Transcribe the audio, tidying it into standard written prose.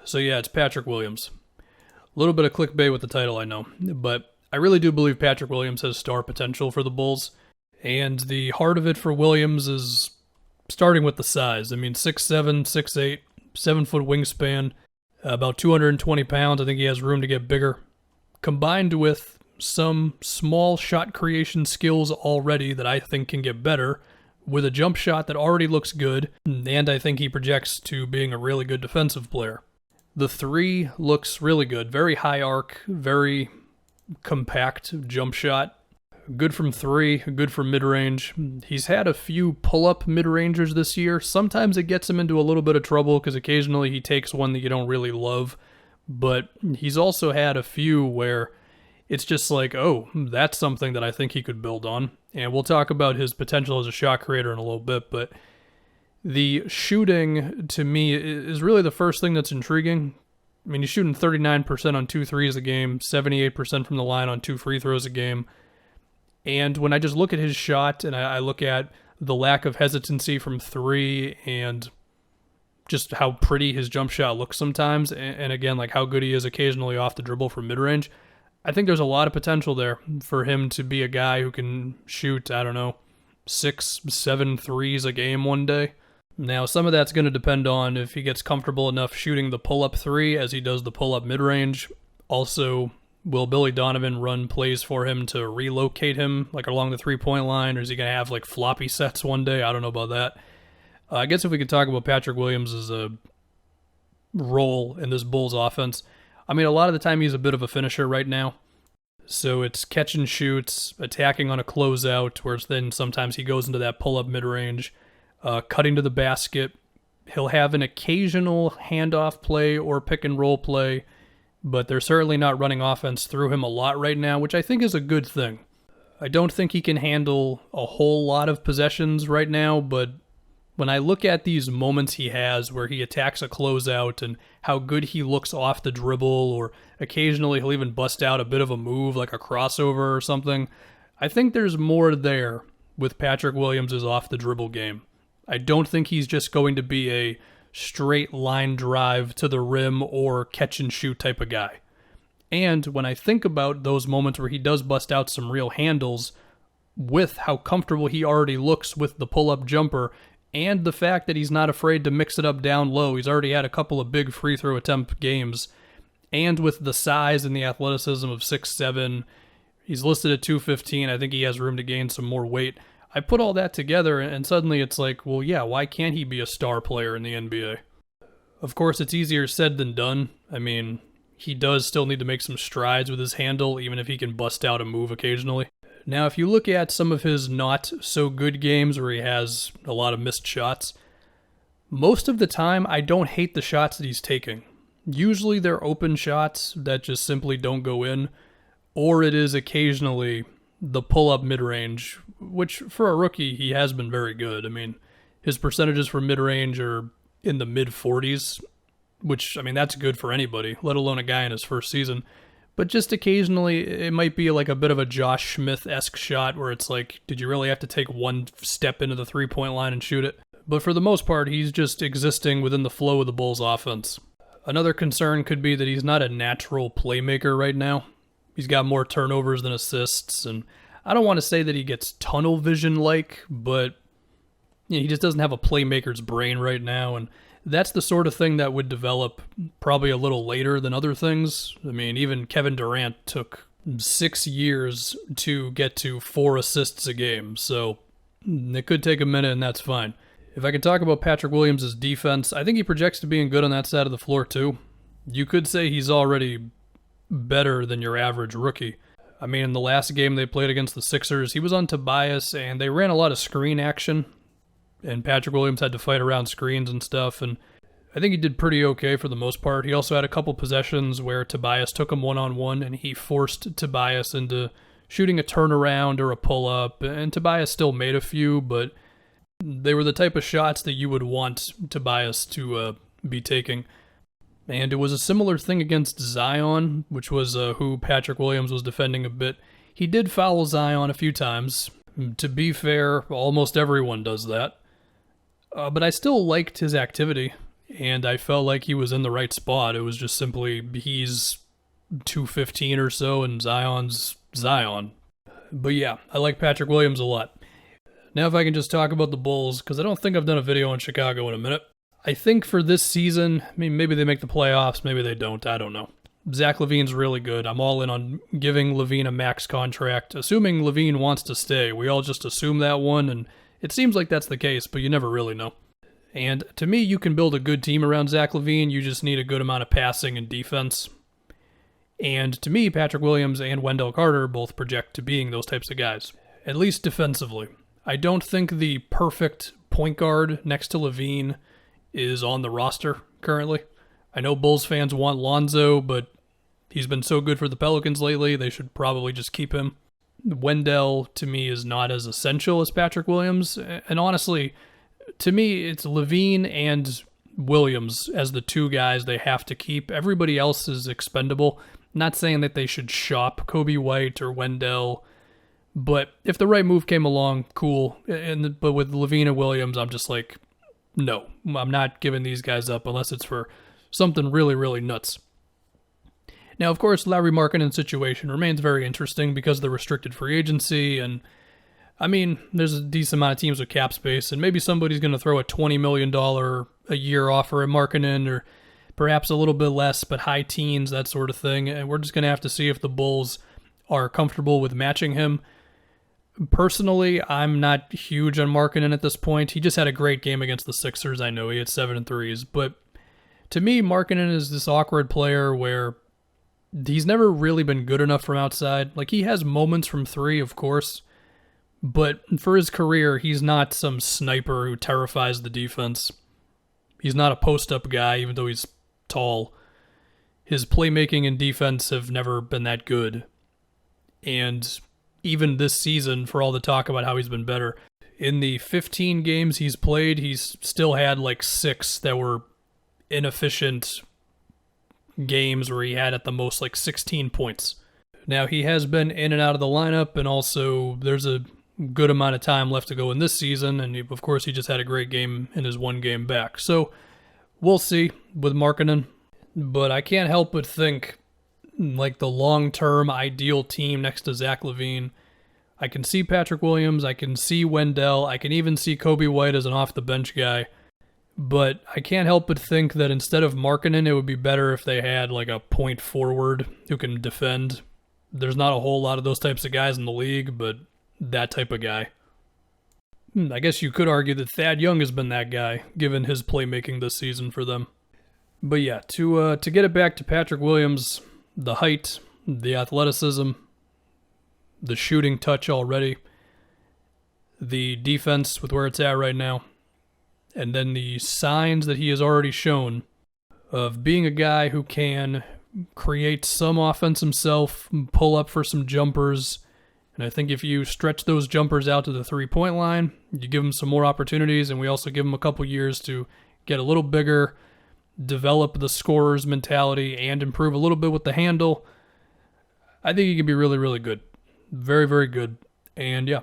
So yeah, it's Patrick Williams. A little bit of clickbait with the title, I know, but I really do believe Patrick Williams has star potential for the Bulls. And the heart of it for Williams is starting with the size. I mean, 6'7", 6'8", 7-foot wingspan, about 220 pounds. I think he has room to get bigger. Combined with some small shot creation skills already that I think can get better, with a jump shot that already looks good, and I think he projects to being a really good defensive player. The three looks really good. Very high arc, very compact jump shot. Good from three, good from mid-range. He's had a few pull-up mid-rangers this year. Sometimes it gets him into a little bit of trouble because occasionally he takes one that you don't really love. But he's also had a few where it's just like, oh, that's something that I think he could build on. And we'll talk about his potential as a shot creator in a little bit, but the shooting, to me, is really the first thing that's intriguing. I mean, he's shooting 39% on 2 threes a game, 78% from the line on 2 free throws a game. And when I just look at his shot and I look at the lack of hesitancy from three and just how pretty his jump shot looks sometimes, and again, like how good he is occasionally off the dribble from mid-range, I think there's a lot of potential there for him to be a guy who can shoot, 6, 7 threes a game one day. Now, some of that's going to depend on if he gets comfortable enough shooting the pull-up three as he does the pull-up mid-range. Also, will Billy Donovan run plays for him to relocate him, like along the three-point line, or is he going to have like floppy sets one day? I don't know about that. I guess if we could talk about Patrick Williams' role in this Bulls offense, I mean, a lot of the time he's a bit of a finisher right now. So it's catch and shoots, attacking on a closeout, where then sometimes he goes into that pull-up mid-range, cutting to the basket. He'll have an occasional handoff play or pick-and-roll play, but they're certainly not running offense through him a lot right now, which I think is a good thing. I don't think he can handle a whole lot of possessions right now, but when I look at these moments he has where he attacks a closeout and how good he looks off the dribble, or occasionally he'll even bust out a bit of a move like a crossover or something, I think there's more there with Patrick Williams' off the dribble game. I don't think he's just going to be a straight line drive to the rim or catch and shoot type of guy. And when I think about those moments where he does bust out some real handles, with how comfortable he already looks with the pull-up jumper, and the fact that he's not afraid to mix it up down low. He's already had a couple of big free throw attempt games. And with the size and the athleticism of 6'7", he's listed at 215. I think he has room to gain some more weight. I put all that together and suddenly it's like, well, yeah, why can't he be a star player in the NBA? Of course, it's easier said than done. I mean, he does still need to make some strides with his handle, even if he can bust out a move occasionally. Now, if you look at some of his not-so-good games where he has a lot of missed shots, most of the time, I don't hate the shots that he's taking. Usually they're open shots that just simply don't go in, or it is occasionally the pull-up mid-range, which for a rookie, he has been very good. I mean, his percentages for mid-range are in the mid-40s, which, I mean, that's good for anybody, let alone a guy in his first season. But just occasionally, it might be like a bit of a Josh Smith-esque shot where it's like, did you really have to take one step into the three-point line and shoot it? But for the most part, he's just existing within the flow of the Bulls' offense. Another concern could be that he's not a natural playmaker right now. He's got more turnovers than assists, and I don't want to say that he gets tunnel vision-like, but he just doesn't have a playmaker's brain right now, and that's the sort of thing that would develop probably a little later than other things. I mean, even Kevin Durant took 6 years to get to 4 assists a game, so it could take a minute, and that's fine. If I could talk about Patrick Williams' defense, I think he projects to being good on that side of the floor too. You could say he's already better than your average rookie. I mean, in the last game they played against the Sixers, he was on Tobias, and they ran a lot of screen action, and Patrick Williams had to fight around screens and stuff, and I think he did pretty okay for the most part. He also had a couple possessions where Tobias took him one-on-one, and he forced Tobias into shooting a turnaround or a pull-up, and Tobias still made a few, but they were the type of shots that you would want Tobias to be taking. And it was a similar thing against Zion, which was who Patrick Williams was defending a bit. He did foul Zion a few times. To be fair, almost everyone does that. But I still liked his activity. and I felt like he was in the right spot. It was just simply he's 215 or so, and Zion's Zion. But yeah, I like Patrick Williams a lot. Now if I can just talk about the Bulls, because I don't think I've done a video on Chicago in a minute. I think for this season, I mean, maybe they make the playoffs, maybe they don't, I don't know. Zach LaVine's really good. I'm all in on giving LaVine a max contract, assuming LaVine wants to stay. We all just assume that one, and it seems like that's the case, but you never really know. And to me, you can build a good team around Zach LaVine. You just need a good amount of passing and defense. And to me, Patrick Williams and Wendell Carter both project to being those types of guys, at least defensively. I don't think the perfect point guard next to LaVine is on the roster currently. I know Bulls fans want Lonzo, but he's been so good for the Pelicans lately, they should probably just keep him. Wendell, to me, is not as essential as Patrick Williams. And honestly, to me, it's LaVine and Williams as the two guys they have to keep. Everybody else is expendable. Not saying that they should shop Kobe White or Wendell, but if the right move came along, cool. But with LaVine and Williams, I'm just like, no, I'm not giving these guys up unless it's for something really, really nuts. Now, of course, Lauri Markkanen's situation remains very interesting because of the restricted free agency, and I mean, there's a decent amount of teams with cap space, and maybe somebody's going to throw a $20 million a year offer at Markkanen, or perhaps a little bit less, but high teens, that sort of thing, and we're just going to have to see if the Bulls are comfortable with matching him. Personally, I'm not huge on Markkanen at this point. He just had a great game against the Sixers, I know. He had 7 threes, but to me, Markkanen is this awkward player where he's never really been good enough from outside. Like, he has moments from three, of course, but for his career, he's not some sniper who terrifies the defense. He's not a post-up guy, even though he's tall. His playmaking and defense have never been that good. And even this season, for all the talk about how he's been better, in the 15 games he's played, he's still had like 6 that were inefficient games where he had at the most like 16 points. Now, he has been in and out of the lineup, and also there's a good amount of time left to go in this season, and of course he just had a great game in his one game back. So we'll see with Markkanen, but I can't help but think like the long-term ideal team next to Zach LaVine. I can see Patrick Williams, I can see Wendell, I can even see Kobe White as an off-the-bench guy. But I can't help but think that instead of Markkanen, it would be better if they had like a point forward who can defend. There's not a whole lot of those types of guys in the league, but that type of guy. I guess you could argue that Thad Young has been that guy, given his playmaking this season for them. But yeah, to get it back to Patrick Williams, the height, the athleticism, the shooting touch already, the defense with where it's at right now, and then the signs that he has already shown of being a guy who can create some offense himself, pull up for some jumpers. And I think if you stretch those jumpers out to the three-point line, you give him some more opportunities, and we also give him a couple years to get a little bigger, develop the scorer's mentality, and improve a little bit with the handle. I think he can be really, really good. Very, very good. And yeah,